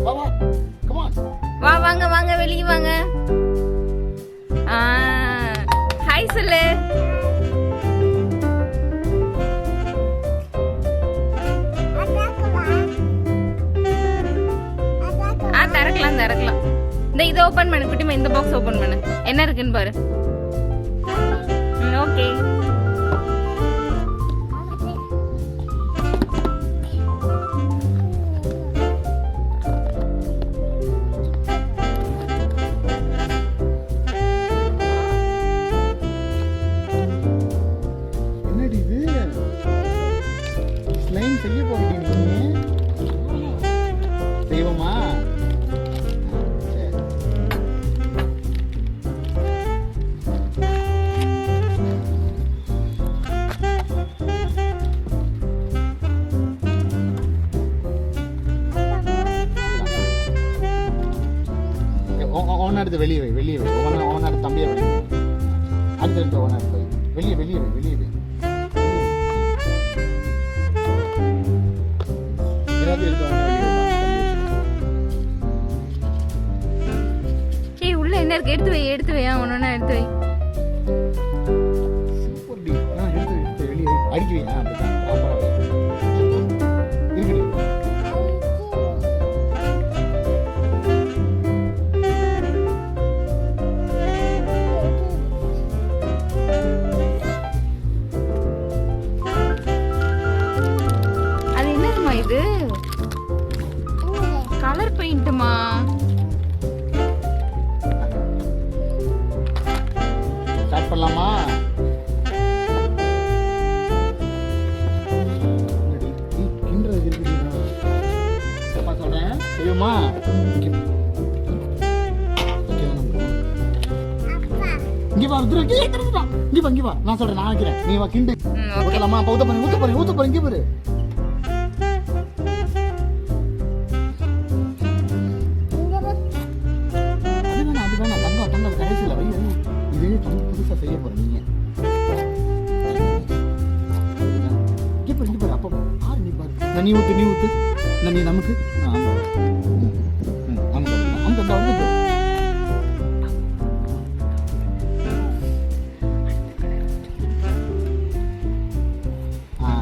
வா வா come on வா வாங்க வாங்க வெளிய வாங்க. ஹாய் சொல்லு. திறக்கலாம். இதை ஓபன் பண்ணு குட்டிமா, இந்த பாக்ஸ் ஓபன் பண்ணு, என்ன இருக்குன்னு பாரு. ஓகே. என்னடி இது ஸ்லைம் செய்ய போறீங்க நீங்க? செய்வோமா? ஓனாடுத்து வெளியே வை ஓனாடு தம்பியா வெளியே அடுத்த ஓனாடு போய் வெளியே வை ஏதாவது எடுத்து ஏய் உள்ள என்ன இருக்கு? எடுத்து வை ஒண்ணா எடுத்து வை. Super D. எடுத்து வெளியே வை. அடிக்க வை. அப்படிதான் ப்ராப்பரா வை. இருக்குடி. இது கலர் பெயிண்ட்மா. ஸ்டார்ட் பண்ணலாமா? கிண்டறது இருக்குடி. அப்பா சொல்றேன் செய்யுமா? இங்க வா இங்க வா நான் சொல்றேன், நான் வைக்கிறேன், நீ வா கிண்டு. ஊத்தலாமா? ஊத்த போறேன் இங்க பாரு. புதுசா செய்ய போற நீங்க. இங்க பாரு அப்ப ஆறு நீ பாரு. நீ ஊத்து நீ நமக்கு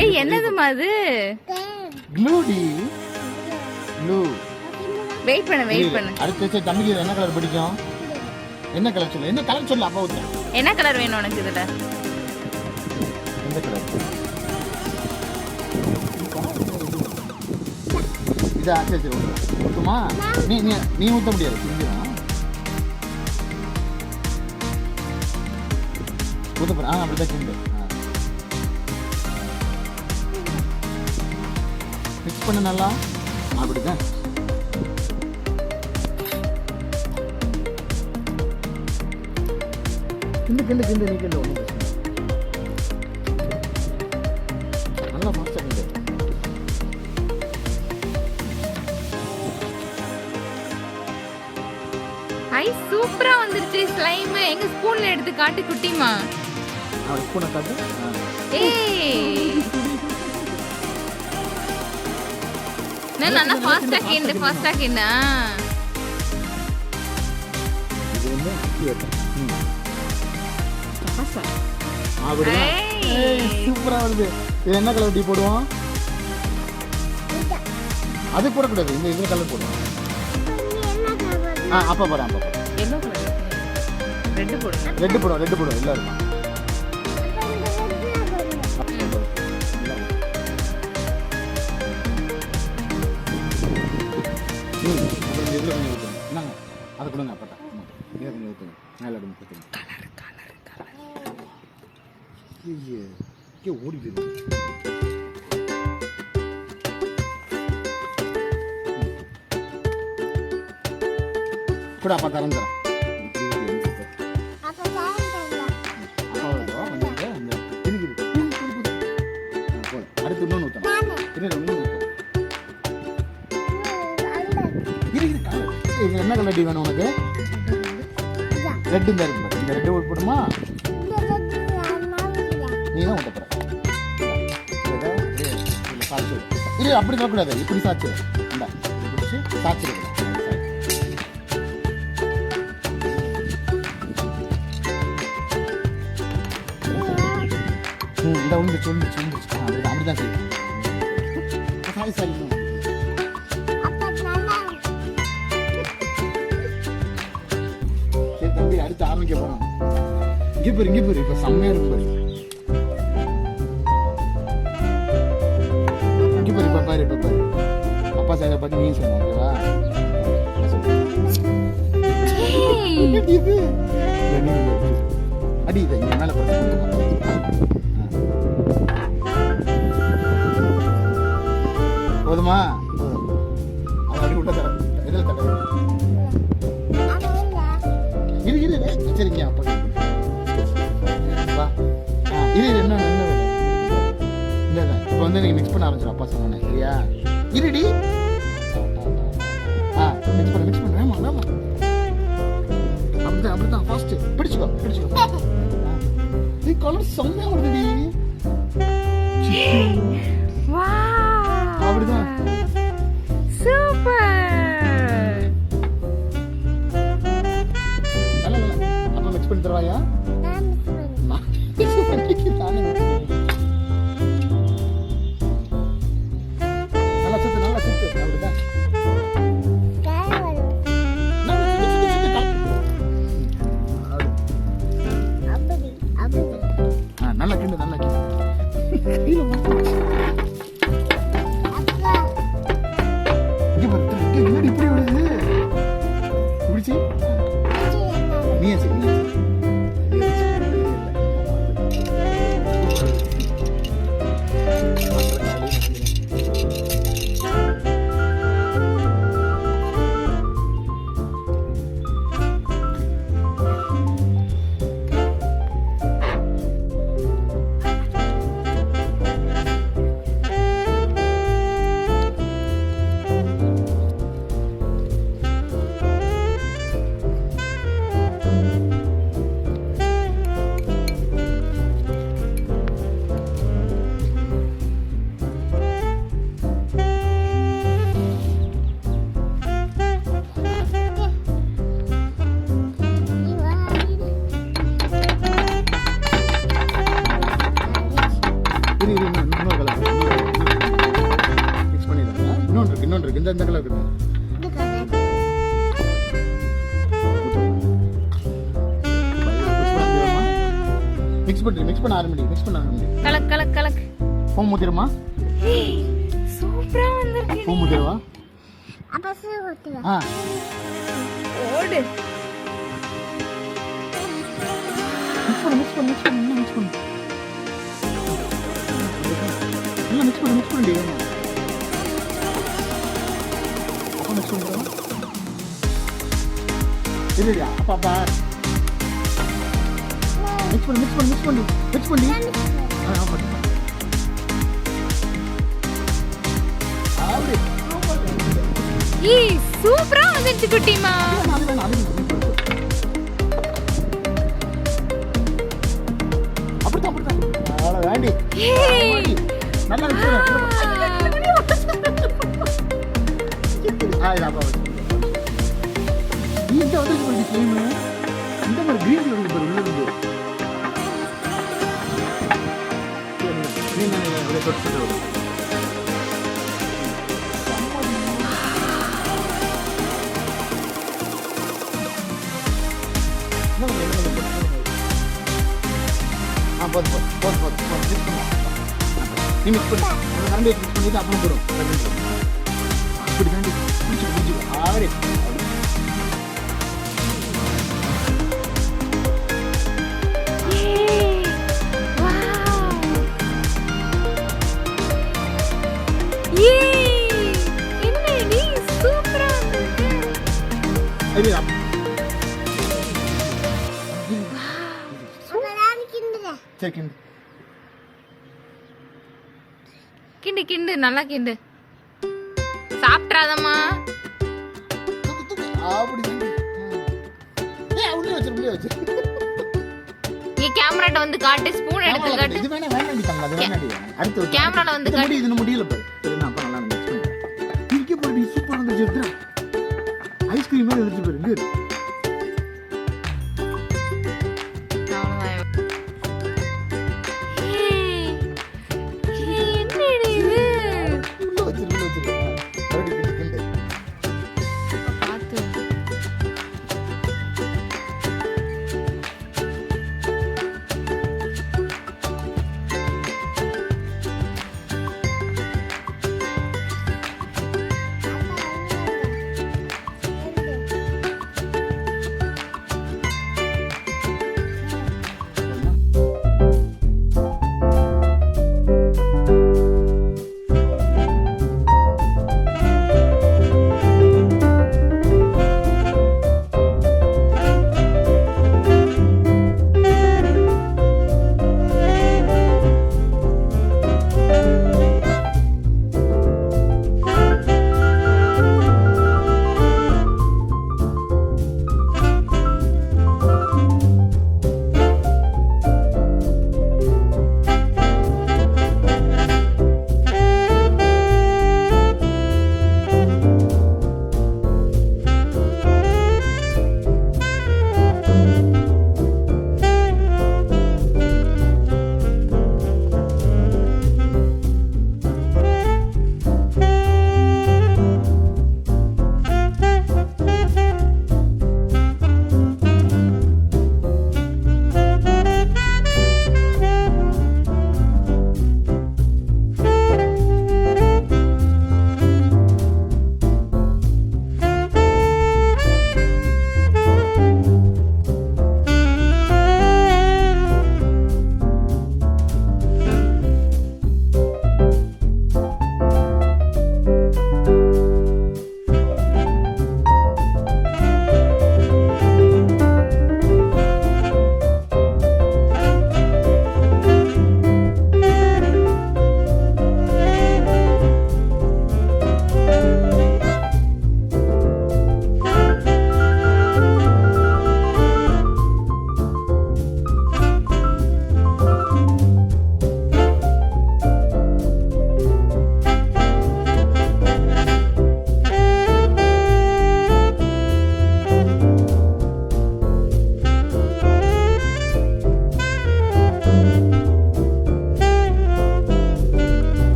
ஏய் என்னதுமா அது? க்ளூடி. க்ளூ. வெயிட் பண்ணு. அடுத்து தம்பிக்கு என்ன கலர் பிடிக்கும்? என்ன கலர் சொல்லு அப்பா ஊத்து. என்ன கலர் வேணும் உனக்கு இதுல? எந்த கலர்? இதா சரி ஊத்துமா? நீ ஊத்த முடியாது, சிந்திரும். ஊத்த போற. அப்படிதான் கிண்டு. மிக்ஸ் பண்ண நல்லா. அப்படிதான். கிண்டு நீ கிண்டு ஒன்றும் நல்லா ஃபாஸ்டா கிண்டு. ஐ சூப்பரா வந்துருச்சு ஸ்லைம். எங்க ஸ்பூன்ல எடுத்து காட்டு குட்டிமா. அவன் ஸ்பூனை காட்டு. ஏய் நான் ஃபாஸ்டா கிண்டு. இது வந்து ஆக்டிவேட்டர். சூப்பரா வருது. இது என்ன கலர் டீ போடுவோம்? அது போடக்கூடாது, இந்த இதுல கலர் போடுவோம். அப்ப போறேன். Yellow colour. ரெட் போடுவோம் எல்லாம் இருக்கும். இதுல கொஞ்சம் ஊற்றுங்க. என்னங்க அதை கொடுங்க அப்பட்டா. இதை கொஞ்சம் ஊற்றுங்க. மேலே ஊற்றுங்க. ஓடிடுது. கூட அப்பா தரந்துறேன். அடுத்து இன்னொன்று ஊற்றணும். இது என்ன கலர் டீ வேணும் உனக்கு? ரெட் இந்த இருக்கு. இந்த ரெட்டு போடுமா? நீ தான் ஊட்ட போற. சாச்சு. இது அப்படி சொல்லக்கூடாது, இப்படி சாச்சு. இந்தா பிடிச்சி சாச்சிருக்கு. இந்த உண்டு அப்படிதான் செய்யும். சாரி சாரி சரி தம்பி, அடுத்து ஆரம்பிக்க போறோம். இங்க பாரு இப்ப செம்மையா இருக்கு பாரு. இங்க பாரு இப்ப பாரு அப்பா செய்யற பத்தி நீ சொன்ன, ஓகேவா? இது அடி இதை இங்க மேல போதுமா? அவன் அடி விட்ட தர எதில் தர இரு சரிங்க அப்பா வா. இது என்ன இல்லை இப்போ வந்து நீங்க மிக்ஸ் பண்ண ஆரம்பிச்சிடும். அப்பா சொன்னேன் சரியா? இருடி. மிக்ஸ் பண்ண வேமா அப்படிதான் ஃபாஸ்ட் பிடிச்சுக்கோ. நீ கலர் செம்மையா வருதுடி. அப்படிதான் சூப்பர். அப்பா மிக்ஸ் பண்ணி தருவாயா? நல்லா சுத்து அப்படிதான். நல்லா கிண்டு என்னடி இப்படி விடுது? பிடிச்சி நீயே சரி. இன்னொன்று இருக்கு இந்த கலர் இருக்கு. மிக்ஸ் பண்ண ஆரம்பிடி. கலக் பூ முத்திரமா? சூப்பரா வந்திருக்கு. பூ முத்திரவா? ஓடு. மிக்ஸ் பண்ணு மிக்ஸ் பண்ணு. அப்பா மிக்ஸ் பண்ணுறோம். இல்லையா அப்பா மிக்ஸ் பண்ணி அப்படி சூப்பரா வந்துச்சு குட்டிமா. அப்படிதான் வேண்டி நல்லா இந்த வந்து ஃப்ளேம் இந்த மாதிரி கிரீன் கலர் பேர் உள்ள இருந்து நீ மிக்ஸ் பண்ணி கரண்டி மிக்ஸ் பண்ணிட்டு அப்புறம் போடும். அப்படி தாண்டி பிடிச்சி ஆறு கிண்டு நல்லா கிண்டு. சாப்பிட்றாதம்மா. கேமராட்ட வந்து காட்டு. ஸ்பூன் எடுத்து காட்டு. இது வேணா வேண்டாம் தங்க, அது வேண்டாம். அடுத்து கேமரால வந்து காட்டு. இது முடியல பாரு. சரி நான் அப்ப நல்லா மிக்ஸ் பண்றேன். இங்க போடி சூப்பரா வந்துச்சு. ஐஸ்கிரீம் மாதிரி வந்துச்சு பாரு இங்க இரு.